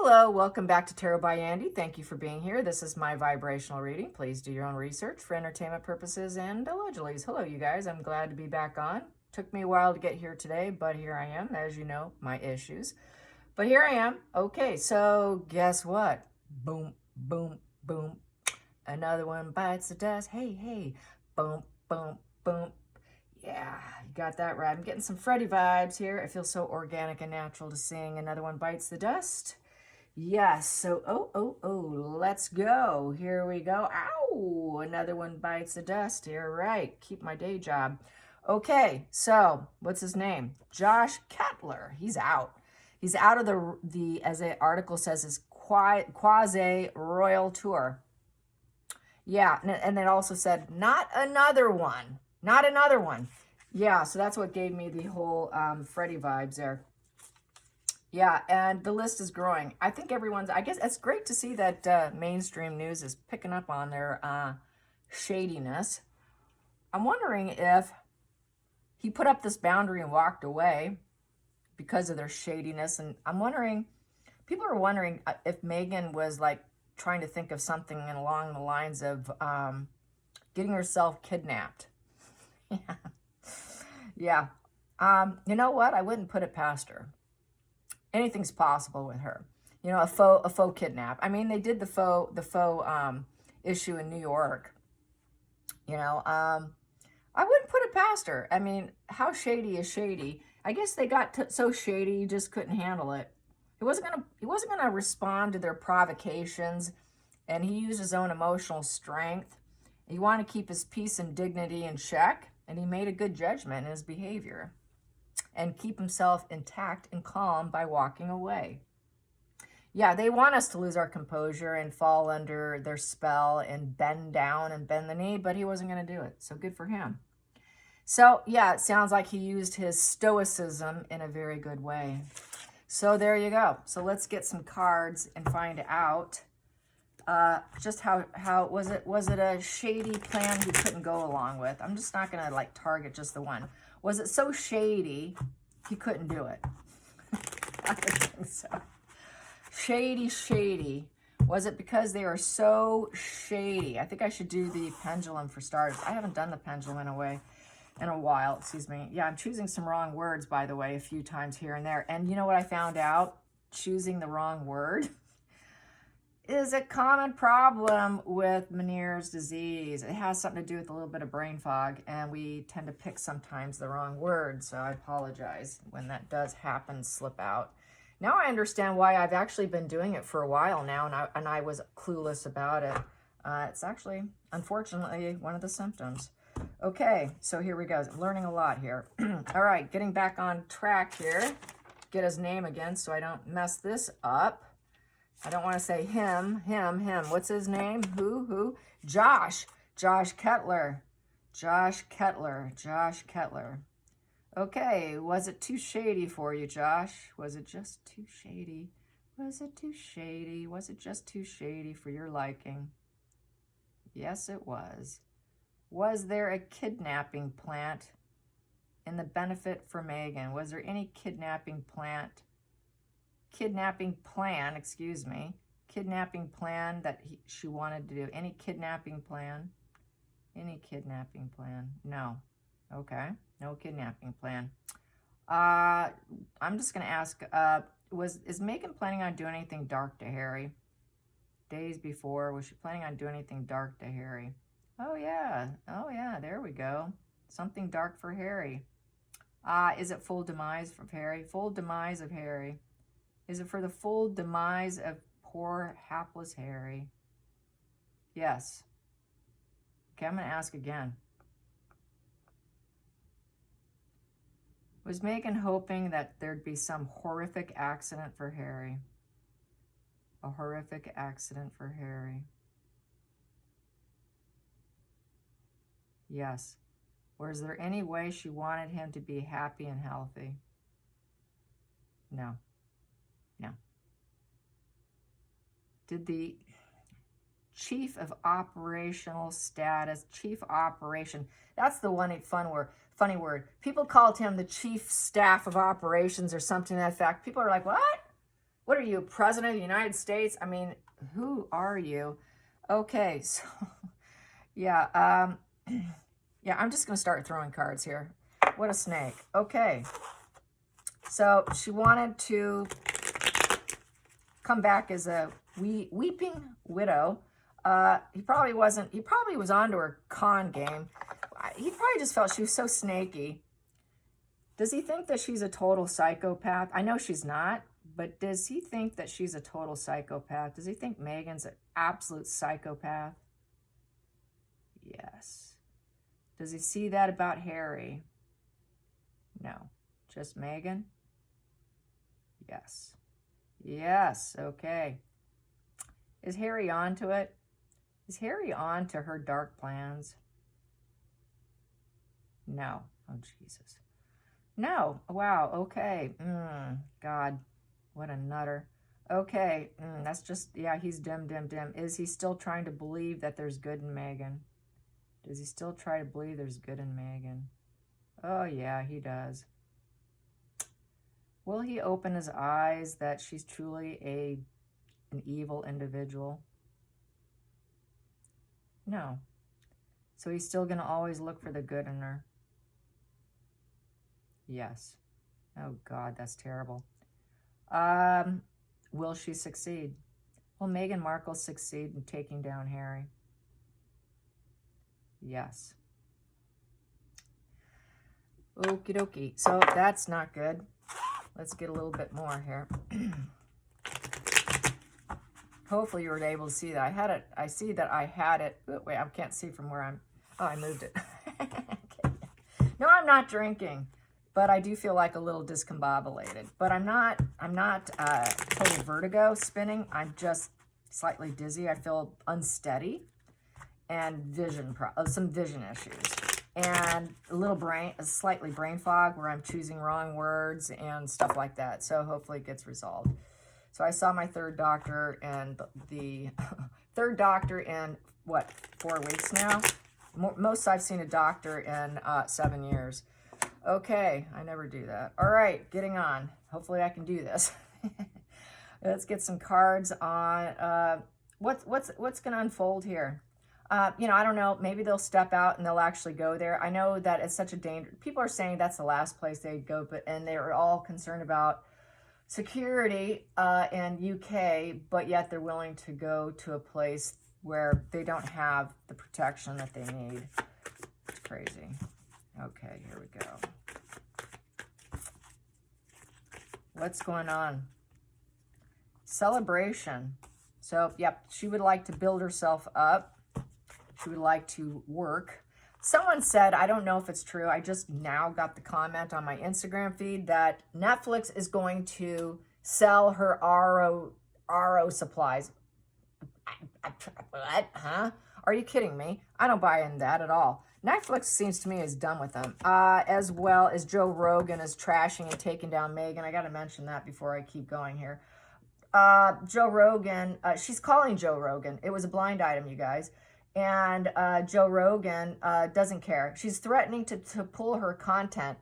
Hello, welcome back to Tarot by Andy. Thank you for being here. This is my vibrational reading. Please do your own research for entertainment purposes and allegedly. Hello, you guys. I'm glad to be back on. Took me a while to get here today, but here I am. As you know, my issues. But here I am. Okay, so guess what? Boom, boom, boom. Another one bites the dust. Hey, hey. Boom, boom, boom. Yeah, you got that right. I'm getting some Freddie vibes here. It feels so organic and natural to sing Another One Bites the Dust. Yes, so, let's go. Here we go. Ow, another one bites the dust here. Right, keep my day job. Okay, so, what's his name? Josh Kettler. He's out. He's out of the as the article says, his quasi-royal tour. Yeah, and it also said, not another one. Not another one. Yeah, so that's what gave me the whole Freddie vibes there. Yeah, and the list is growing. I think I guess it's great to see that mainstream news is picking up on their shadiness. I'm wondering if he put up this boundary and walked away because of their shadiness. And I'm wondering, people are wondering if Meghan was like trying to think of something along the lines of getting herself kidnapped. Yeah. You know what? I wouldn't put it past her. Anything's possible with her. You know, a faux kidnap. I mean, they did the faux issue in New York. You know, I wouldn't put it past her. I mean, how shady is shady? I guess they got so shady you just couldn't handle it. He wasn't gonna respond to their provocations, and he used his own emotional strength. He wanted to keep his peace and dignity in check, and he made a good judgment in his behavior and keep himself intact and calm by walking away. Yeah, they want us to lose our composure and fall under their spell and bend down and bend the knee, but he wasn't going to do it. So good for him. So yeah, it sounds like he used his stoicism in a very good way. So there you go. So let's get some cards and find out just how was it a shady plan he couldn't go along with? I'm just not going to like target just the one. Was it so shady he couldn't do it? I think so. Shady. Was it because they are so shady? I think I should do the pendulum for starters. I haven't done the pendulum in a while, excuse me. Yeah, I'm choosing some wrong words, by the way, a few times here and there. And you know what I found out? Choosing the wrong word is a common problem with Meniere's disease. It has something to do with a little bit of brain fog, and we tend to pick sometimes the wrong word, so I apologize when that does happen, slip out. Now I understand why I've actually been doing it for a while now, and I was clueless about it. It's actually, unfortunately, one of the symptoms. Okay, so here we go. I'm learning a lot here. All right, getting back on track here. Get his name again so I don't mess this up. I don't want to say him. What's his name? Who? Josh Kettler. Josh Kettler. Okay, was it too shady for you, Josh? Was it just too shady? Was it too shady? Was it just too shady for your liking? Yes, it was. Was there a kidnapping plant in the benefit for Meghan? Was there any kidnapping plan that she wanted to do? Any kidnapping plan? No. Okay, no kidnapping plan. I'm just going to ask, is Meghan planning on doing anything dark to Harry? Days before, was she planning on doing anything dark to Harry? Oh yeah, there we go. Something dark for Harry. Is it full demise of Harry? Full demise of Harry. Is it for the full demise of poor, hapless Harry? Yes. Okay, I'm going to ask again. Was Meghan hoping that there'd be some horrific accident for Harry? A horrific accident for Harry. Yes. Or is there any way she wanted him to be happy and healthy? No. Did the chief of operational status, chief operation, that's the one funny word. People called him the chief staff of operations or something to that effect. People are like, what? What are you, President of the United States? I mean, who are you? Okay, so, yeah, yeah, I'm just going to start throwing cards here. What a snake. Okay, so she wanted to come back as a weeping widow. He probably was onto her con game. He probably just felt she was so snaky. Does he think that she's a total psychopath? I know she's not, but does he think that she's a total psychopath? Does he think Megan's an absolute psychopath? Yes. Does he see that about Harry? No. Just Megan? Yes. Yes, okay. Is Harry on to it? Is Harry on to her dark plans? No. Oh, Jesus. No. Wow, okay. God, what a nutter. Okay, that's just, yeah, he's dim. Is he still trying to believe that there's good in Megan? Does he still try to believe there's good in Megan? Oh, yeah, he does. Will he open his eyes that she's truly an evil individual? No. So he's still going to always look for the good in her? Yes. Oh, God, that's terrible. Will she succeed? Will Meghan Markle succeed in taking down Harry? Yes. Okie dokie. So that's not good. Let's get a little bit more here. Hopefully you were able to see that. I had it. I see that I had it. Oh, wait, I can't see from where I'm. Oh, I moved it. Okay. No, I'm not drinking, but I do feel like a little discombobulated. But I'm not total vertigo spinning. I'm just slightly dizzy. I feel unsteady and some vision issues. And a slightly brain fog where I'm choosing wrong words and stuff like that. So hopefully it gets resolved. So I saw my third doctor, and the third doctor in, what, 4 weeks now? Most I've seen a doctor in 7 years. Okay, I never do that. All right, getting on. Hopefully I can do this. Let's get some cards on what's going to unfold here. I don't know. Maybe they'll step out and they'll actually go there. I know that it's such a danger. People are saying that's the last place they'd go, and they're all concerned about security in UK, but yet they're willing to go to a place where they don't have the protection that they need. It's crazy. Okay, here we go. What's going on? Celebration. So, yep, she would like to build herself up. She would like to work. Someone said, I don't know if it's true, I just now got the comment on my Instagram feed that Netflix is going to sell her RO supplies. What? Huh? Are you kidding me? I don't buy into that at all. Netflix seems to me is done with them. As well as Joe Rogan is trashing and taking down Megan. I got to mention that before I keep going here. Joe Rogan, she's calling Joe Rogan. It was a blind item, you guys. And Joe Rogan doesn't care. She's threatening to pull her content,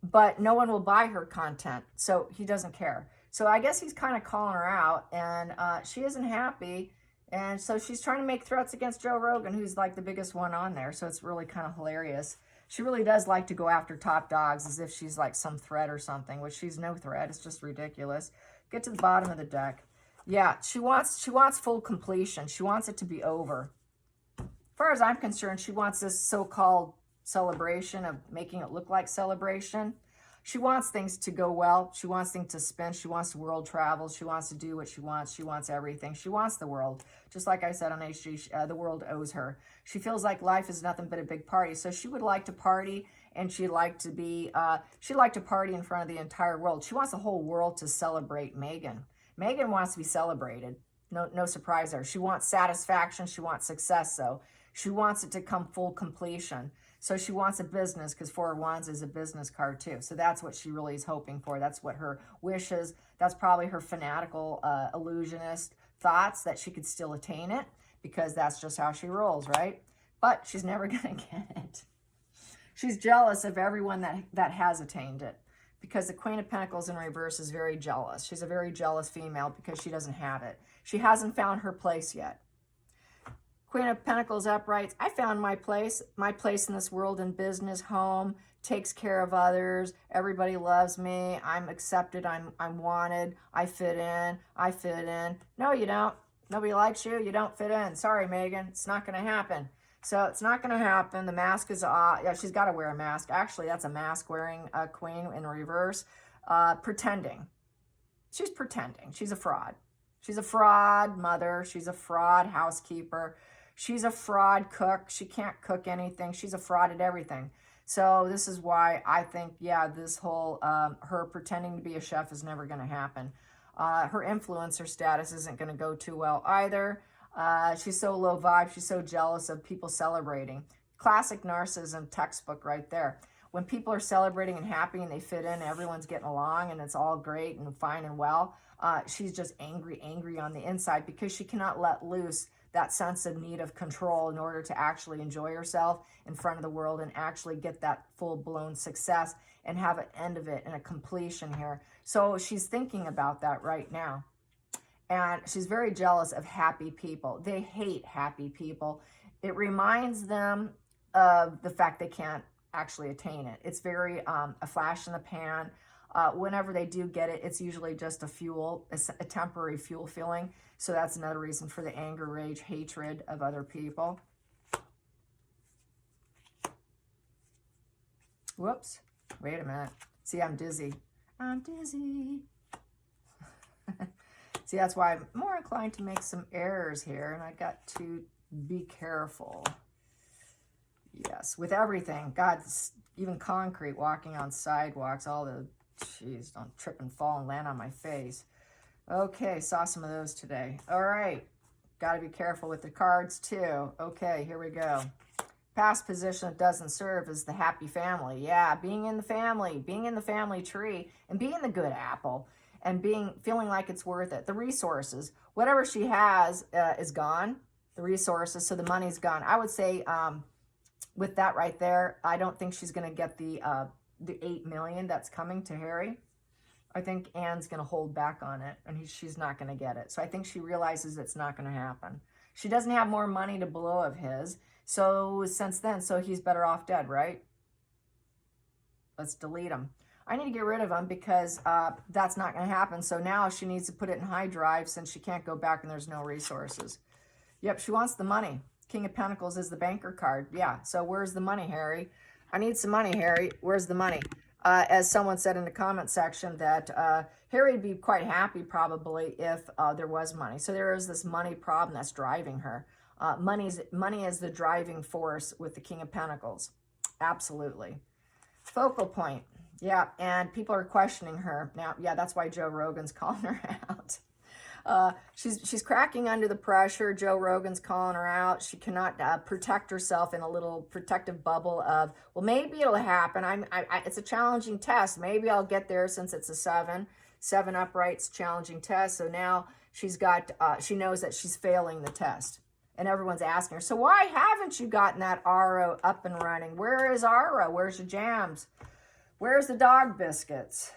but no one will buy her content, so he doesn't care. So I guess he's kind of calling her out, and she isn't happy, and so she's trying to make threats against Joe Rogan, who's like the biggest one on there, so it's really kind of hilarious. She really does like to go after top dogs as if she's like some threat or something, which she's no threat. It's just ridiculous. Get to the bottom of the deck. Yeah, she wants full completion. She wants it to be over. As far as I'm concerned, she wants this so-called celebration of making it look like celebration. She wants things to go well. She wants things to spin. She wants world travel. She wants to do what she wants. She wants everything. She wants the world. Just like I said on HG, the world owes her. She feels like life is nothing but a big party. So she would like to party, and she'd like to party in front of the entire world. She wants the whole world to celebrate Megan. Megan wants to be celebrated. No surprise there. She wants satisfaction. She wants success, though. She wants it to come full completion. So she wants a business, because 4 of Wands is a business card too. So that's what she really is hoping for. That's what her wish is. That's probably her fanatical illusionist thoughts, that she could still attain it, because that's just how she rolls, right? But she's never going to get it. She's jealous of everyone that has attained it, because the Queen of Pentacles in reverse is very jealous. She's a very jealous female because she doesn't have it. She hasn't found her place yet. Queen of Pentacles upright. I found my place in this world in business, home, takes care of others. Everybody loves me. I'm accepted. I'm wanted. I fit in. No, you don't. Nobody likes you. You don't fit in. Sorry, Megan. It's not going to happen. So it's not going to happen. The mask is off. Yeah, she's got to wear a mask. Actually, that's a mask wearing queen in reverse. Pretending. She's pretending. She's a fraud. She's a fraud mother. She's a fraud housekeeper. She's a fraud cook. She can't cook anything. She's a fraud at everything. So this is why I think, yeah, this whole, her pretending to be a chef is never going to happen. Her influencer status isn't going to go too well either. She's so low vibe. She's so jealous of people celebrating. Classic narcissism textbook right there. When people are celebrating and happy and they fit in, everyone's getting along and it's all great and fine and well, she's just angry on the inside because she cannot let loose that sense of need of control in order to actually enjoy herself in front of the world and actually get that full-blown success and have an end of it and a completion here. So she's thinking about that right now. And she's very jealous of happy people. They hate happy people. It reminds them of the fact they can't actually attain it. It's very a flash in the pan. Whenever they do get it, it's usually just a temporary fuel filling. So that's another reason for the anger, rage, hatred of other people. Whoops. Wait a minute. See, I'm dizzy. I'm dizzy. See, that's why I'm more inclined to make some errors here, and I got to be careful. Yes, with everything. God, even concrete, walking on sidewalks, all the, jeez, don't trip and fall and land on my face. Okay, saw some of those today. All right, got to be careful with the cards too. Okay, here we go. Past position that doesn't serve is the happy family. Yeah, being in the family tree, and being the good apple, and feeling like it's worth it. The resources, whatever she has is gone. The resources, so the money's gone. I would say with that right there, I don't think she's going to get the $8 million that's coming to Harry. I think Anne's going to hold back on it, and she's not going to get it. So I think she realizes it's not going to happen. She doesn't have more money to blow of his. So since then, so he's better off dead, right? Let's delete him. I need to get rid of him because that's not going to happen. So now she needs to put it in high drive since she can't go back and there's no resources. Yep, she wants the money. King of Pentacles is the banker card. Yeah, so where's the money, Harry? I need some money, Harry. Where's the money? As someone said in the comment section that Harry would be quite happy probably if there was money. So there is this money problem that's driving her. Money is the driving force with the King of Pentacles. Absolutely. Focal point. Yeah, and people are questioning her. Now, yeah, that's why Joe Rogan's calling her out. She's cracking under the pressure. Joe Rogan's calling her out. She cannot protect herself in a little protective bubble of, well, maybe it'll happen. It's a challenging test. Maybe I'll get there since it's a 7 uprights, challenging test. So now she's got, she knows that she's failing the test. And everyone's asking her, so why haven't you gotten that RO up and running? Where is RO? Where's your jams? Where's the dog biscuits?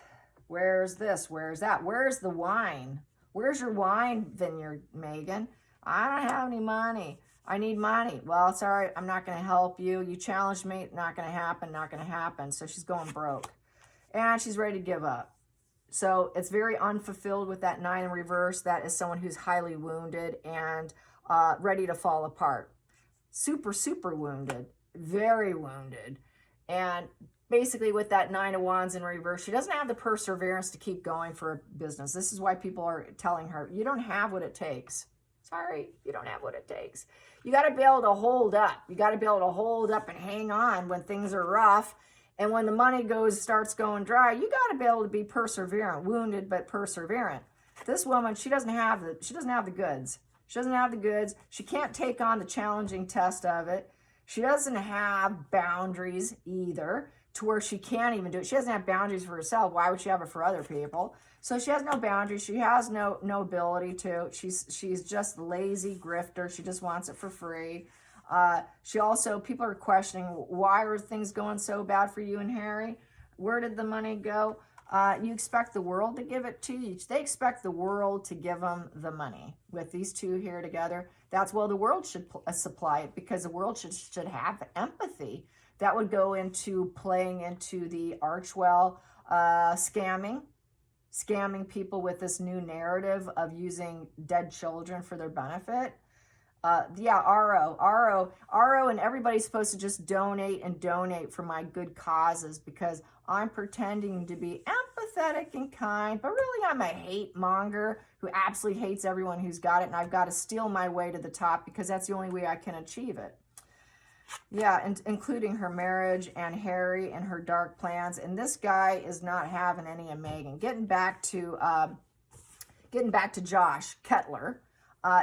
Where's this? Where's that? Where's the wine? Where's your wine vineyard, Megan? I don't have any money. I need money. Well, it's all right. I'm not going to help you. You challenged me. Not going to happen. Not going to happen. So she's going broke. And she's ready to give up. So it's very unfulfilled with that 9 in reverse. That is someone who's highly wounded and ready to fall apart. Super, super wounded. Very wounded. And basically with that 9 of Wands in reverse, she doesn't have the perseverance to keep going for a business. This is why people are telling her, you don't have what it takes. Sorry, you don't have what it takes. You got to be able to hold up. You got to be able to hold up and hang on when things are rough. And when the money starts going dry, you got to be able to be perseverant, wounded but perseverant. This woman, she doesn't have the goods. She doesn't have the goods. She can't take on the challenging test of it. She doesn't have boundaries either, to where she can't even do it. She doesn't have boundaries for herself. Why would she have it for other people? So she has no boundaries. She has no ability to. She's just lazy grifter. She just wants it for free. She also, people are questioning, why are things going so bad for you and Harry? Where did the money go? You expect the world to give it to you. They expect the world to give them the money. With these two here together, that's, well, the world should supply it, because the world should have empathy. That would go into playing into the Archwell scamming people with this new narrative of using dead children for their benefit. Yeah, RO, and everybody's supposed to just donate and donate for my good causes, because I'm pretending to be empathetic and kind, but really I'm a hate monger who absolutely hates everyone who's got it, and I've got to steal my way to the top, because that's the only way I can achieve it. Yeah, and including her marriage and Harry and her dark plans. And this guy is not having any of Meghan. Getting back to Josh Kettler,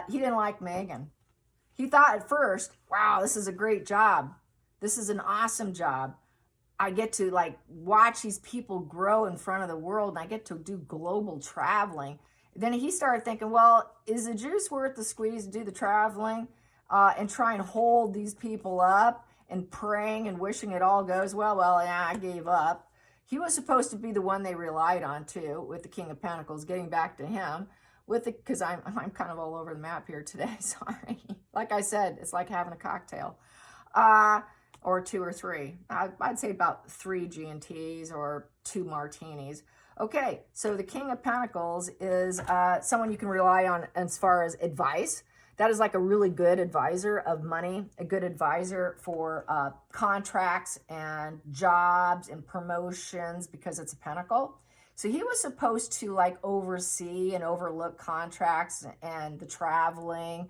he didn't like Meghan. He thought at first, wow, this is a great job. This is an awesome job. I get to like watch these people grow in front of the world, and I get to do global traveling. Then he started thinking, well, is the juice worth the squeeze to do the traveling and try and hold these people up and praying and wishing it all goes well? Well, yeah, I gave up. He was supposed to be the one they relied on too, with the King of Pentacles. Getting back to him, because I'm kind of all over the map here today. Sorry. Like I said, it's like having a cocktail, or 2 or 3. I'd say about 3 G&Ts or 2 martinis. Okay, so the King of Pentacles is someone you can rely on as far as advice. That is like a really good advisor of money, a good advisor for contracts and jobs and promotions, because it's a pentacle. So he was supposed to like oversee and overlook contracts and the traveling.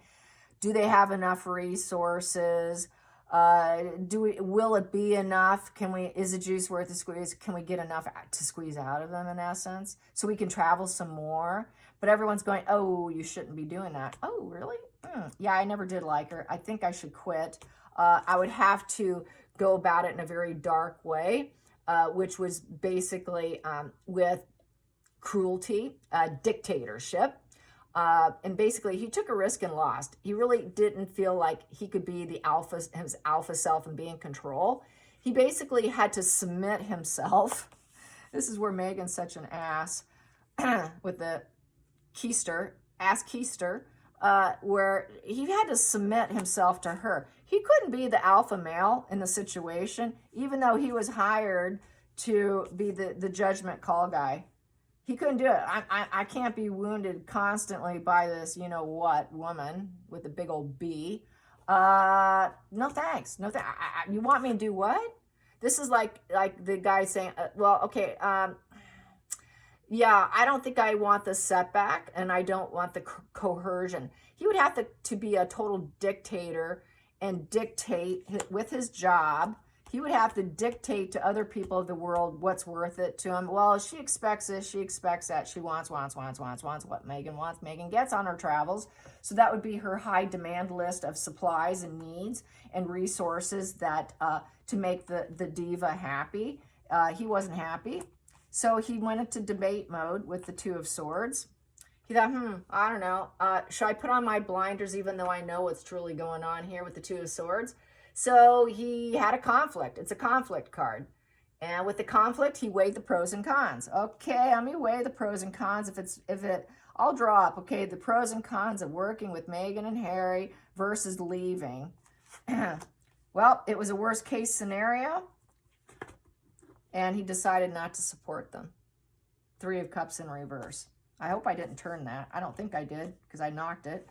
Do they have enough resources? Will it be enough? Is the juice worth the squeeze? Can we get enough to squeeze out of them, in essence, so we can travel some more? But everyone's going, oh, you shouldn't be doing that. Oh, really? Yeah, I never did like her. I think I should quit. I would have to go about it in a very dark way, which was basically with cruelty, dictatorship. And basically, he took a risk and lost. He really didn't feel like he could be his alpha self and be in control. He basically had to submit himself. This is where Meghan's such an ass with the ass keister, where he had to submit himself to her. He couldn't be the alpha male in the situation, even though he was hired to be the judgment call guy. He couldn't do it. I can't be wounded constantly by this, you know what, woman with a big old B. No thanks. No thanks. You want me to do what? This is like the guy saying, well, okay, yeah, I don't think I want the setback, and I don't want the coercion. He would have to be a total dictator and dictate with his job. He would have to dictate to other people of the world what's worth it to him. Well, she expects this, she expects that. She wants what Meghan wants. Meghan gets on her travels. So that would be her high demand list of supplies and needs and resources that to make the diva happy. He wasn't happy. So he went into debate mode with the Two of Swords. He thought, I don't know. Should I put on my blinders even though I know what's truly going on here with the Two of Swords? So he had a conflict. It's a conflict card. And with the conflict, he weighed the pros and cons. Okay, let me weigh the pros and cons. I'll draw up, okay, the pros and cons of working with Meghan and Harry versus leaving. Well, it was a worst case scenario. And he decided not to support them. 3 of Cups in reverse. I hope I didn't turn that. I don't think I did, because I knocked it.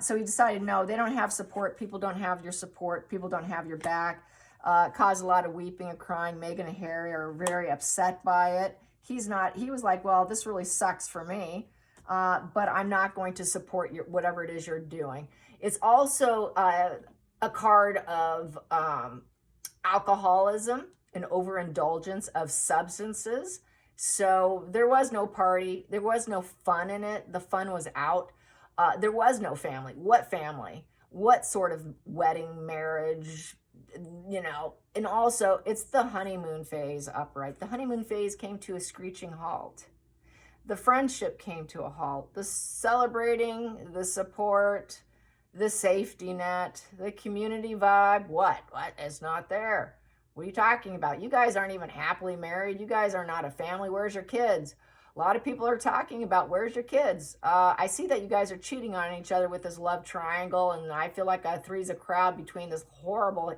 So he decided, no, they don't have support. People don't have your support. People don't have your back. Caused a lot of weeping and crying. Meghan and Harry are very upset by it. He was like, well, this really sucks for me, but I'm not going to support whatever it is you're doing. It's also a card of alcoholism and overindulgence of substances. So there was no party. There was no fun in it. The fun was out. There was no family. What family? What sort of wedding, marriage, you know? And also, it's the honeymoon phase upright. The honeymoon phase came to a screeching halt. The friendship came to a halt. The celebrating, the support, the safety net, the community vibe, what is not there? What are you talking about? You guys aren't even happily married. You guys are not a family. Where's your kids? A lot of people are talking about where's your kids. I see that you guys are cheating on each other with this love triangle, and I feel like a three's a crowd between this horrible,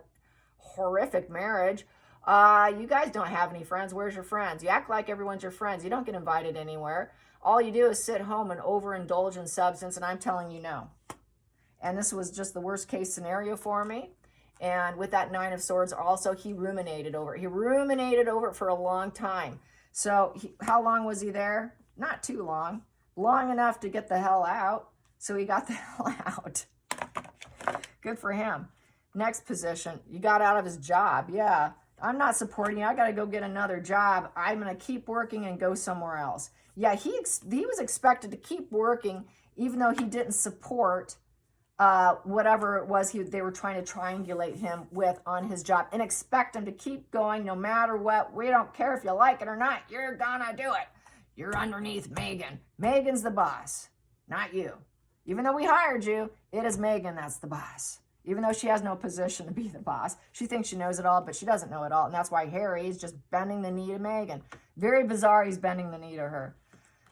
horrific marriage. You guys don't have any friends. Where's your friends? You act like everyone's your friends. You don't get invited anywhere. All you do is sit home and overindulge in substance, and I'm telling you no. And this was just the worst case scenario for me. And with that Nine of Swords also, he ruminated over it. He ruminated over it for a long time. So how long was he there? Not too long. Long enough to get the hell out. So he got the hell out. Good for him. Next position. You got out of his job. Yeah. I'm not supporting you. I got to go get another job. I'm going to keep working and go somewhere else. Yeah, he was expected to keep working even though he didn't support whatever it was they were trying to triangulate him with on his job, and expect him to keep going no matter what. We don't care if you like it or not. You're gonna do it. You're underneath Megan. Megan's the boss, not you. Even though we hired you, it is Megan that's the boss. Even though she has no position to be the boss. She thinks she knows it all, but she doesn't know it all. And that's why Harry is just bending the knee to Megan. Very bizarre he's bending the knee to her.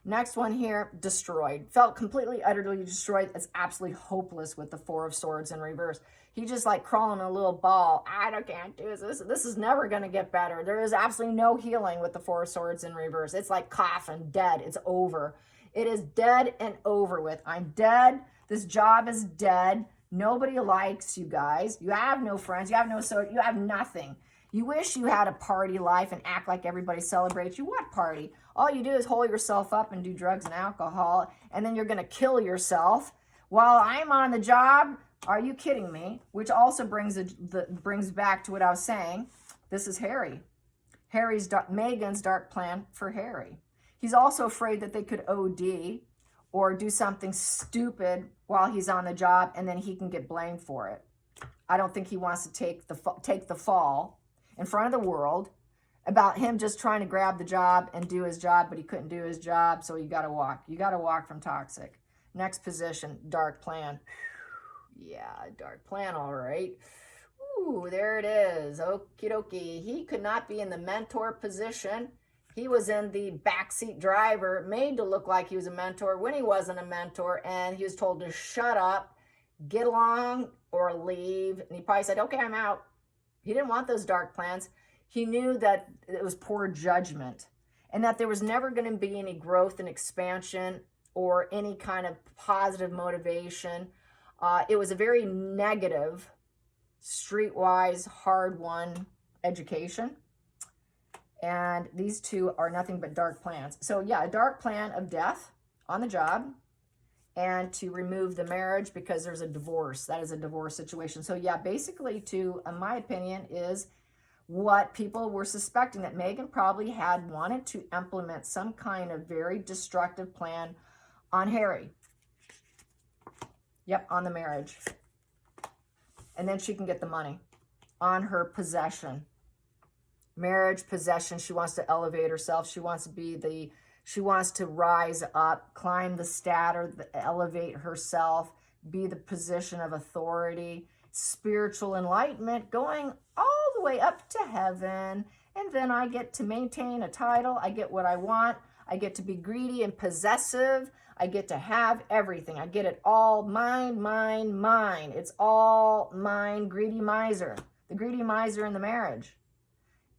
Next one here, destroyed. Felt completely, utterly destroyed. It's absolutely hopeless with the Four of Swords in reverse. He just like crawling in a little ball. I can't do this. This is never going to get better. There is absolutely no healing with the Four of Swords in reverse. It's like coffin, dead. It's over. It is dead and over with. I'm dead. This job is dead. Nobody likes you guys. You have no friends. You have no sword. You have nothing. You wish you had a party life and act like everybody celebrates you. What party? All you do is hold yourself up and do drugs and alcohol, and then you're going to kill yourself while I'm on the job. Are you kidding me? Which also brings back to what I was saying. This is Harry. Megan's dark plan for Harry. He's also afraid that they could OD or do something stupid while he's on the job, and then he can get blamed for it. I don't think he wants to take the fall in front of the world about him just trying to grab the job and do his job, but he couldn't do his job, so you got to walk. You got to walk from toxic. Next position, dark plan. Yeah, dark plan, all right. Ooh, there it is. Okie dokie. He could not be in the mentor position. He was in the backseat driver, made to look like he was a mentor when he wasn't a mentor, and he was told to shut up, get along, or leave. And he probably said, okay, I'm out. He didn't want those dark plans. He knew that it was poor judgment and that there was never going to be any growth and expansion or any kind of positive motivation. It was a very negative, streetwise, hard-won education. And these two are nothing but dark plans. So yeah, a dark plan of death on the job and to remove the marriage because there's a divorce. That is a divorce situation. So yeah, basically in my opinion, is what people were suspecting, that Megan probably had wanted to implement some kind of very destructive plan on Harry. Yep, on the marriage. And then she can get the money on her possession. Marriage, possession, she wants to elevate herself. She wants to rise up, climb the ladder, elevate herself, be the position of authority, spiritual enlightenment, going all the way up to heaven. And then I get to maintain a title. I get what I want. I get to be greedy and possessive. I get to have everything. I get it all mine, mine, mine. It's all mine, greedy miser. The greedy miser in the marriage.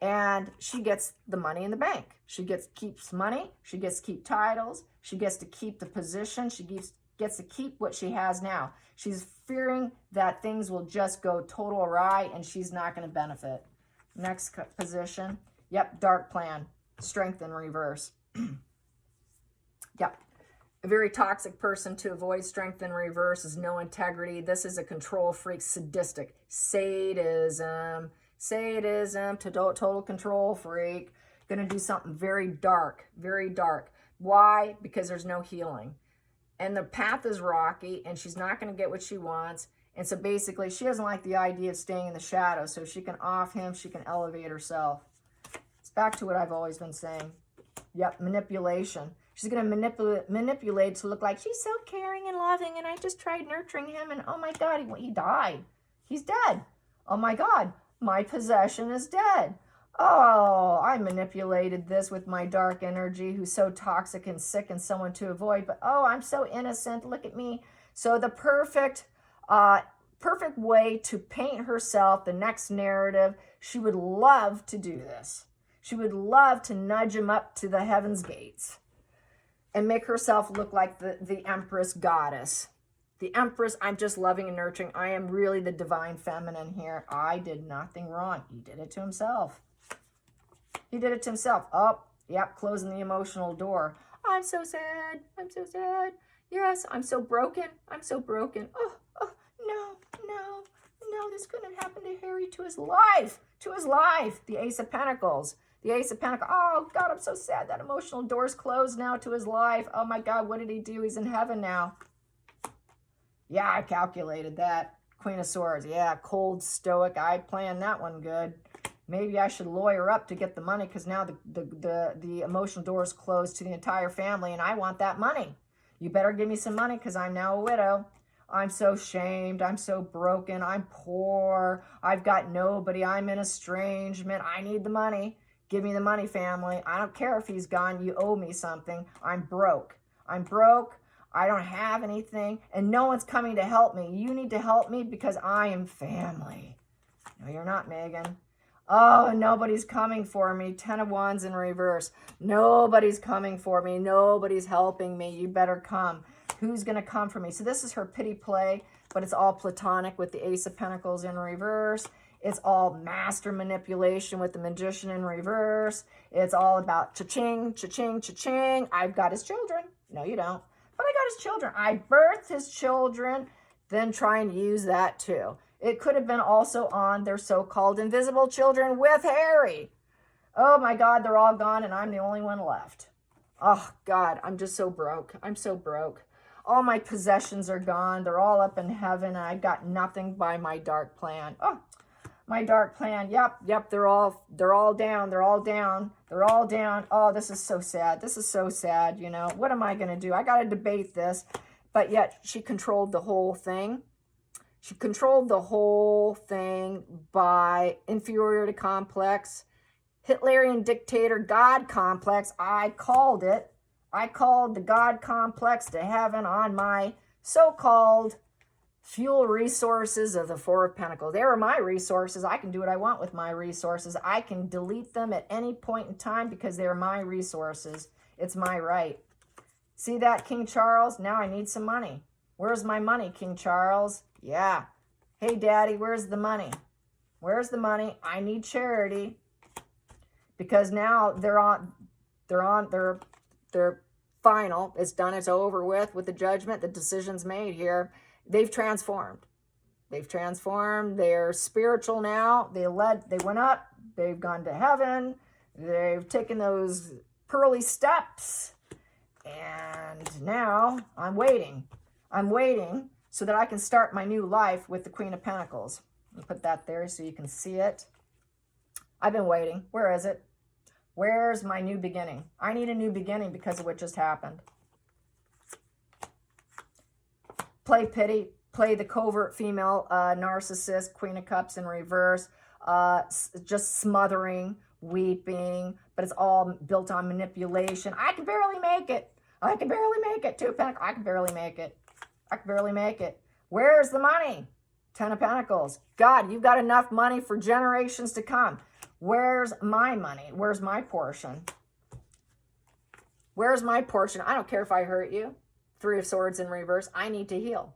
And she gets the money in the bank. She keeps money. She gets to keep titles. She gets to keep the position. She gets to keep what she has now. She's fearing that things will just go total awry and she's not going to benefit. Next position. Yep, dark plan. Strength in reverse. Yep. A very toxic person to avoid strength in reverse is no integrity. This is a control freak, sadistic. Sadism, total control freak. Going to do something very dark, very dark. Why? Because there's no healing. And the path is rocky, and she's not going to get what she wants. And so basically, she doesn't like the idea of staying in the shadows. So she can off him, she can elevate herself. It's back to what I've always been saying. Yep, manipulation. She's going to manipulate to look like she's so caring and loving, and I just tried nurturing him, and oh my God, he died. He's dead. Oh my God. My possession is dead. Oh, I manipulated this with my dark energy, who's so toxic and sick and someone to avoid. But oh, I'm so innocent. Look at me. So the perfect way to paint herself, the next narrative. She would love to do this. She would love to nudge him up to the heaven's gates and make herself look like the Empress goddess. The Empress, I'm just loving and nurturing. I am really the divine feminine here. I did nothing wrong. He did it to himself. He did it to himself. Oh, yep, closing the emotional door. I'm so sad. I'm so sad. Yes, I'm so broken. I'm so broken. Oh, no, this couldn't happen to Harry, to his life. To his life. The Ace of Pentacles. The Ace of Pentacles. Oh, God, I'm so sad. That emotional door's closed now to his life. Oh, my God, what did he do? He's in heaven now. Yeah, I calculated that. Queen of Swords. Yeah, cold, stoic. I planned that one good. Maybe I should lawyer up to get the money because now the emotional door is closed to the entire family and I want that money. You better give me some money because I'm now a widow. I'm so shamed. I'm so broken. I'm poor. I've got nobody. I'm in estrangement. I need the money. Give me the money, family. I don't care if he's gone. You owe me something. I'm broke. I'm broke. I don't have anything. And no one's coming to help me. You need to help me because I am family. No, you're not, Megan. Oh, nobody's coming for me. 10 of Wands in reverse. Nobody's coming for me. Nobody's helping me. You better come. Who's going to come for me? So this is her pity play, but it's all platonic with the Ace of Pentacles in reverse. It's all master manipulation with the Magician in reverse. It's all about cha-ching, cha-ching, cha-ching. I've got his children. No, you don't. But I got his children. I birthed his children, then trying to use that too. It could have been also on their so-called invisible children with Harry. Oh my God, they're all gone and I'm the only one left. Oh God, I'm just so broke. I'm so broke. All my possessions are gone. They're all up in heaven and I got nothing by my dark plan. Oh, my dark plan. Yep, they're all down. They're all down. They're all down. Oh, this is so sad. This is so sad, you know. What am I going to do? I got to debate this. But yet she controlled the whole thing. She controlled the whole thing by inferiority complex, Hitlerian dictator, God complex. I called it. I called the God complex to heaven on my so-called fuel resources of the Four of Pentacles. They are my resources. I can do what I want with my resources. I can delete them at any point in time because they're my resources. It's my right. See that, King Charles? Now I need some money. Where's my money, King Charles? Yeah. Hey, Daddy, where's the money? Where's the money? I need charity. Because now they're on their final. It's done. It's over with the judgment. The decision's made here. They've transformed. They've transformed. They're spiritual now. They went up. They've gone to heaven. They've taken those pearly steps. And now I'm waiting. I'm waiting so that I can start my new life with the Queen of Pentacles. I'll put that there so you can see it. I've been waiting. Where is it? Where's my new beginning? I need a new beginning because of what just happened. Play pity. Play the covert female narcissist, Queen of Cups in reverse. Just smothering, weeping, but it's all built on manipulation. I can barely make it. I can barely make it. Two of Pentacles. I can barely make it. I can barely make it. Where's the money? 10 of Pentacles. God, you've got enough money for generations to come. Where's my money? Where's my portion? Where's my portion? I don't care if I hurt you. Three of Swords in reverse. I need to heal.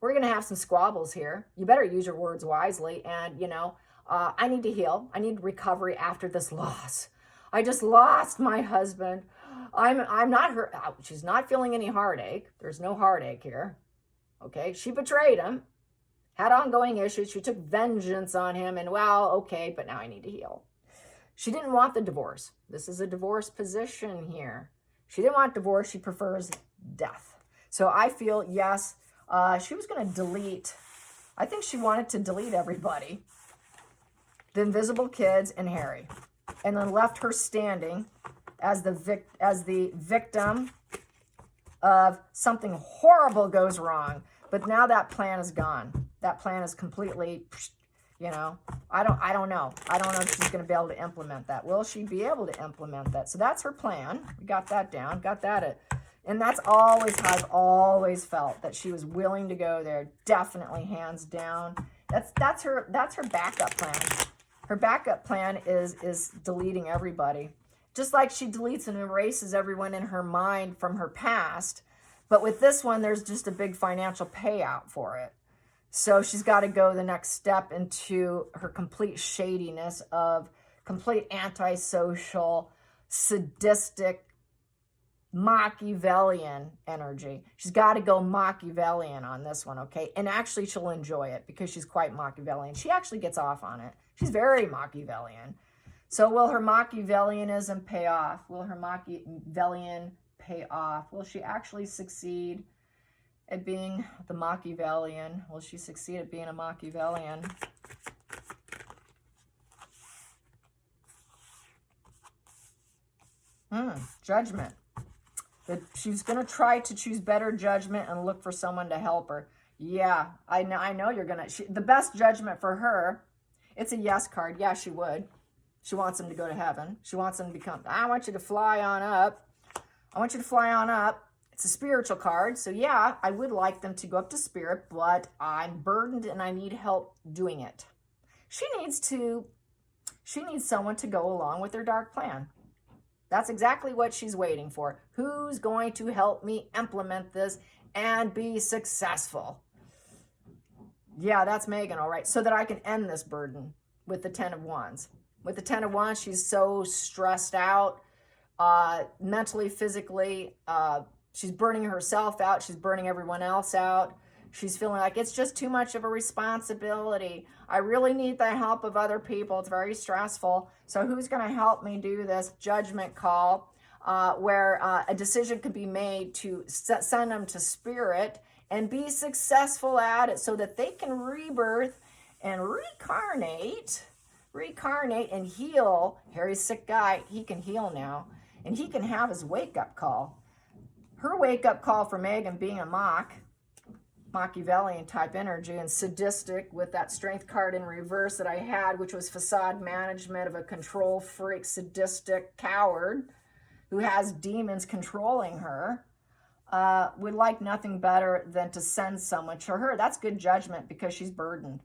We're going to have some squabbles here. You better use your words wisely. And, you know, I need to heal. I need recovery after this loss. I just lost my husband. I'm not hurt. She's not feeling any heartache. There's no heartache here. Okay. She betrayed him, had ongoing issues. She took vengeance on him and well, okay, but now I need to heal. She didn't want the divorce. This is a divorce position here. She didn't want divorce. She prefers death. So I feel, yes, she was going to delete. I think she wanted to delete everybody. The invisible kids and Harry. And then left her standing as the victim of something horrible goes wrong. But now that plan is gone. That plan is completely, You know, I don't know. I don't know if she's going to be able to implement that. Will she be able to implement that? So that's her plan. We got that down. Got that. And that's always how I've always felt, that she was willing to go there. Definitely, hands down. That's her backup plan. Her backup plan is deleting everybody. Just like she deletes and erases everyone in her mind from her past. But with this one, there's just a big financial payout for it. So she's got to go the next step into her complete shadiness of complete antisocial, sadistic, Machiavellian energy. She's got to go Machiavellian on this one, okay? And actually, she'll enjoy it because she's quite Machiavellian. She actually gets off on it. She's very Machiavellian. So will her Machiavellianism pay off? Will her Machiavellian pay off? Will she actually succeed at being the Machiavellian? Will she succeed at being a Machiavellian? Judgment. That she's going to try to choose better judgment and look for someone to help her. Yeah, I know you're going to. The best judgment for her, it's a yes card. Yeah, she would. She wants him to go to heaven. She wants him to become, I want you to fly on up. I want you to fly on up. It's a spiritual card. So yeah, I would like them to go up to spirit, but I'm burdened and I need help doing it. She needs someone to go along with her dark plan. That's exactly what she's waiting for. Who's going to help me implement this and be successful? Yeah, that's Megan, all right. So that I can end this burden with the 10 of Wands. With the 10 of Wands, she's so stressed out, mentally, physically. She's burning herself out. She's burning everyone else out. She's feeling like it's just too much of a responsibility. I really need the help of other people. It's very stressful. So who's going to help me do this? Judgment call, where a decision could be made to send them to spirit and be successful at it so that they can rebirth and reincarnate and heal. Harry's sick guy. He can heal now. And he can have his wake-up call. Her wake-up call for Megan being a Machiavellian type energy and sadistic with that strength card in reverse that I had, which was facade management of a control freak, sadistic coward who has demons controlling her, would like nothing better than to send someone to her. That's good judgment because she's burdened.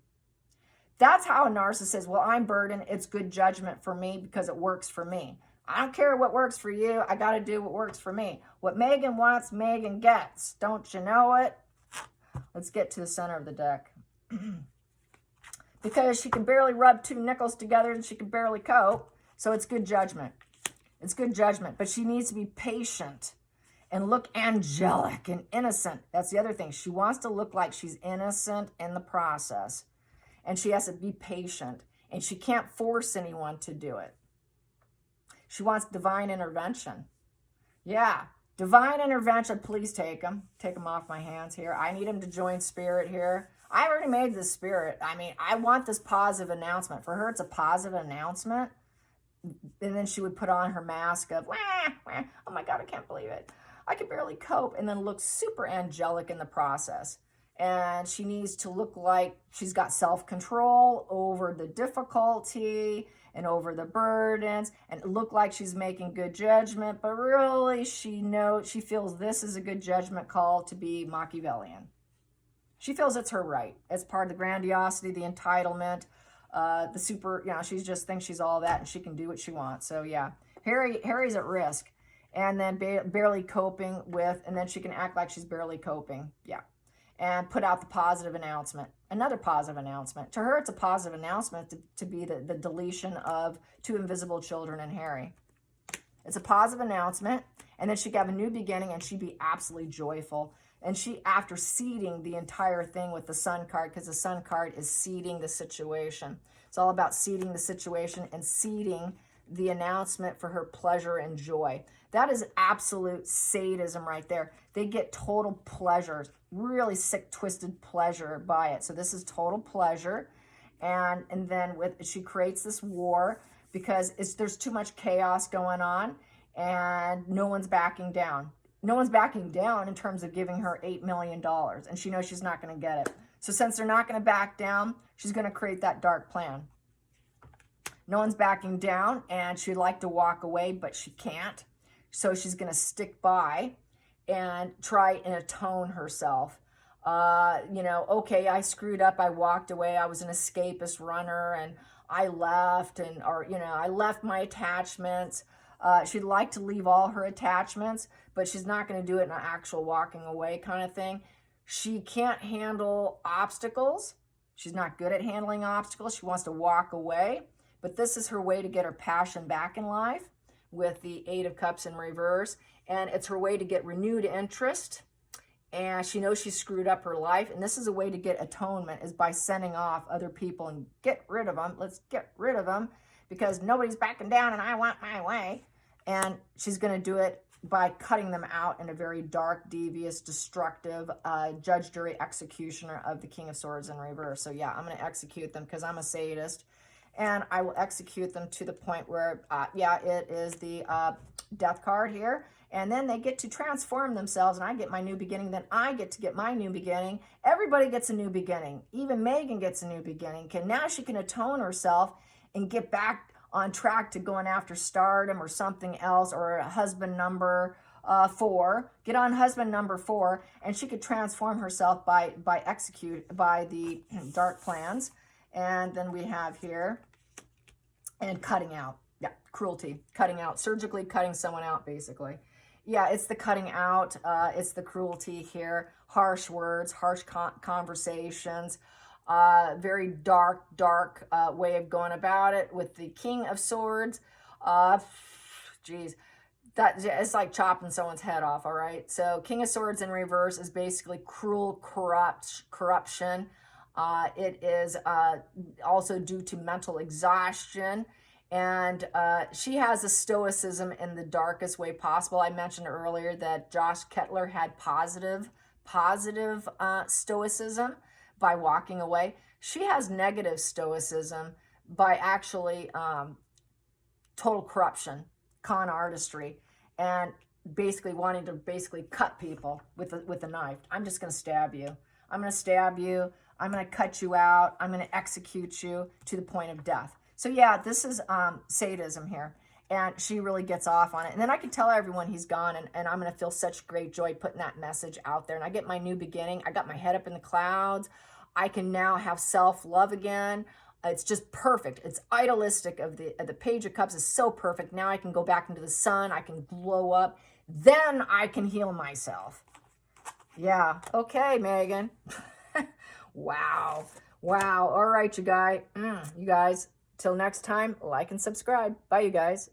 That's how a narcissist, well, I'm burdened. It's good judgment for me because it works for me. I don't care what works for you. I got to do what works for me. What Megan wants, Megan gets. Don't you know it? Let's get to the center of the deck. Because she can barely rub two nickels together and she can barely cope. So it's good judgment. It's good judgment. But she needs to be patient and look angelic and innocent. That's the other thing. She wants to look like she's innocent in the process. And she has to be patient. And she can't force anyone to do it. She wants divine intervention. Yeah. Divine intervention, please take them. Take them off my hands here. I need him to join spirit here. I already made this spirit. I mean, I want this positive announcement. For her, it's a positive announcement. And then she would put on her mask of, wah, wah. Oh my God, I can't believe it. I can barely cope. And then look super angelic in the process. And she needs to look like she's got self-control over the difficulty and over the burdens, and look like she's making good judgment, but really she feels this is a good judgment call to be Machiavellian. She feels it's her right. It's part of the grandiosity, the entitlement, the super, she just thinks she's all that and she can do what she wants. So yeah, Harry's at risk, and then barely coping with, and then she can act like she's barely coping. Yeah. And put out the positive announcement. Another positive announcement. To her, it's a positive announcement to be the deletion of 2 invisible children and Harry. It's a positive announcement. And then she'd have a new beginning and she'd be absolutely joyful. And she, after seeding the entire thing with the Sun card, because the Sun card is seeding the situation. It's all about seeding the situation and seeding the announcement for her pleasure and joy. That is absolute sadism right there. They get total pleasure, really sick, twisted pleasure by it. So this is total pleasure. And then she creates this war because there's too much chaos going on and no one's backing down. no one's backing down in terms of giving her $8 million. And she knows she's not going to get it. So since they're not going to back down, she's going to create that dark plan. No one's backing down, and she'd like to walk away, but she can't. So she's going to stick by and try and atone herself. You know, okay, I screwed up. I walked away. I was an escapist runner, and I left, or, you know, I left my attachments. She'd like to leave all her attachments, but she's not going to do it in an actual walking away kind of thing. She can't handle obstacles. She's not good at handling obstacles. She wants to walk away, but this is her way to get her passion back in life with the Eight of Cups in reverse, and it's her way to get renewed interest. And she knows she screwed up her life, and this is a way to get atonement, is by sending off other people and get rid of them. Let's get rid of them because nobody's backing down and I want my way. And she's going to do it by cutting them out in a very dark, devious, destructive judge, jury, executioner of the King of Swords in reverse. So yeah, I'm going to execute them because I'm a sadist, and I will execute them to the point where, yeah, it is the death card here. And then they get to transform themselves, and I get my new beginning. Then I get to get my new beginning. Everybody gets a new beginning. Even Megan gets a new beginning. Now she can atone herself and get back on track to going after stardom or something else, or a husband number 4. Get on husband number 4, and she could transform herself by the dark plans. And then we have here, and cutting out. Yeah, cruelty, cutting out, surgically cutting someone out, basically. Yeah, it's the cutting out, it's the cruelty here, harsh words, harsh conversations, very dark way of going about it with the King of Swords. Geez, it's like chopping someone's head off, all right? So King of Swords in reverse is basically cruel corruption. It is also due to mental exhaustion. And she has a stoicism in the darkest way possible. I mentioned earlier that Josh Kettler had positive stoicism by walking away. She has negative stoicism by actually total corruption, con artistry, and basically wanting to cut people with a knife. I'm just going to stab you. I'm going to stab you. I'm going to cut you out. I'm going to execute you to the point of death. So yeah, this is sadism here, and she really gets off on it. And then I can tell everyone he's gone, and I'm going to feel such great joy putting that message out there. And I get my new beginning. I got my head up in the clouds. I can now have self-love again. It's just perfect. It's idealistic of the Page of Cups is so perfect. Now I can go back into the sun. I can glow up. Then I can heal myself. Yeah. Okay, Megan. Wow. Wow. All right, you guys. Till next time, like and subscribe. Bye, you guys.